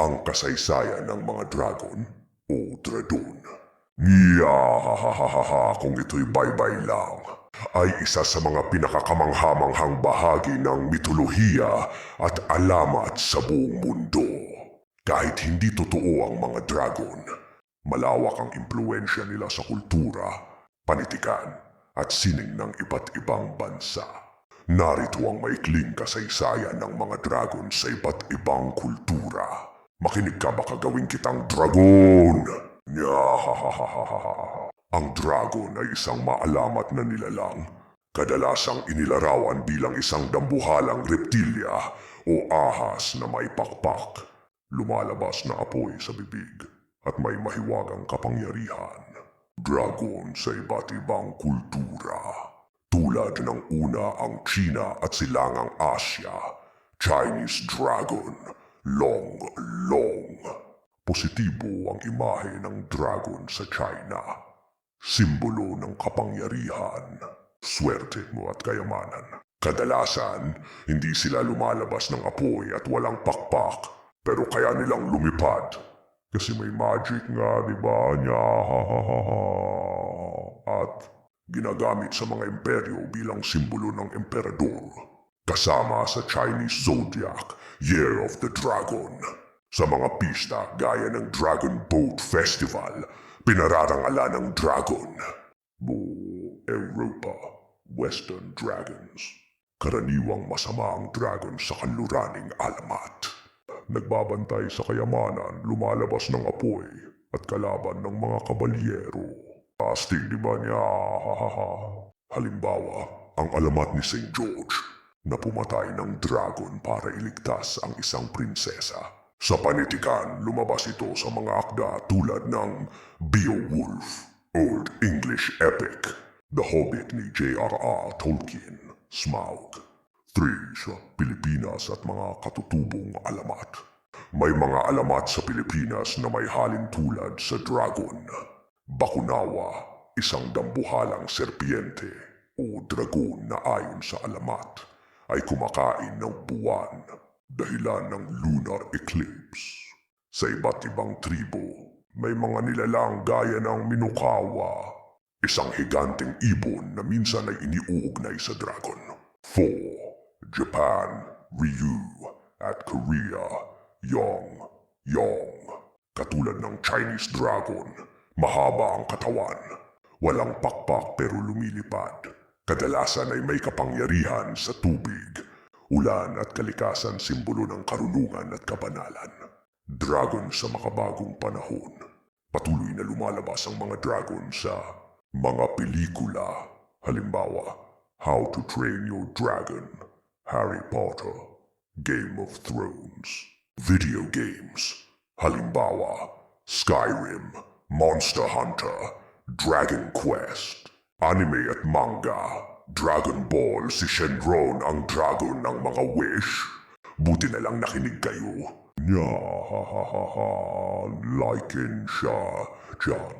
ang kasaysayan ng mga dragon o dradon. Ngiyahahaha kung ito'y baybay lang, ay isa sa mga pinakakamanghamanghang bahagi ng mitolohiya at alamat sa buong mundo. Kahit hindi totoo ang mga dragon, malawak ang impluensya nila sa kultura, panitikan, at sining ng iba't ibang bansa. Narito ang maikling kasaysayan ng mga dragon sa iba't ibang kultura. Makinig ka, baka gawin kitang dragon! Nyahahahaha. Ang dragon ay isang maalamat na nilalang, kadalasang inilarawan bilang isang dambuhalang reptilya o ahas na may pakpak, lumalabas na apoy sa bibig at may mahiwagang kapangyarihan. Dragon sa iba't ibang kultura. Tulad ng una ang China at Silangang Asya, Chinese Dragon, Long Long. Positibo ang imahe ng dragon sa China. Simbolo ng kapangyarihan, swerte mo at kayamanan. Kadalasan, hindi sila lumalabas ng apoy at walang pakpak, pero kaya nilang lumipad. Kasi may magic nga, di ba? At ginagamit sa mga imperyo bilang simbolo ng emperador. Kasama sa Chinese Zodiac, Year of the Dragon. Sa mga pista gaya ng Dragon Boat Festival, pinararangalan ng dragon. Europa, Western Dragons. Karaniwang masama ang dragon sa kanluraning alamat. Nagbabantay sa kayamanan, lumalabas ng apoy at kalaban ng mga kabalyero. Astig, di ba niya? Halimbawa, ang alamat ni St. George na pumatay ng dragon para iligtas ang isang prinsesa. Sa panitikan, lumabas ito sa mga akda tulad ng Beowulf, Old English Epic, The Hobbit ni J.R.R. Tolkien, Smaug. 3 sa Pilipinas at mga katutubong alamat. May mga alamat sa Pilipinas na may halin tulad sa dragon. Bakunawa, isang dambuhalang serpiente o dragon na ayon sa alamat ay kumakain ng buwan dahilan ng lunar eclipse. Sa iba't ibang tribo, may mga nilalang gaya ng Minokawa, isang higanteng ibon na minsan ay iniuugnay sa dragon. 4. Japan, Ryu, at Korea, Yong. Katulad ng Chinese dragon, mahaba ang katawan, walang pakpak pero lumilipad. Kadalasan ay may kapangyarihan sa tubig, ulan at kalikasan, simbolo ng karunungan at kabanalan. Dragon sa makabagong panahon. Patuloy na lumalabas ang mga dragon sa mga pelikula. Halimbawa, How to Train Your Dragon, Harry Potter, Game of Thrones. Video games. Halimbawa, Skyrim, Monster Hunter, Dragon Quest. Anime at manga. Dragon Ball, si Shenron ang dragon ng mga wish. Buti na lang nakinig kayo. Like and siya dyan.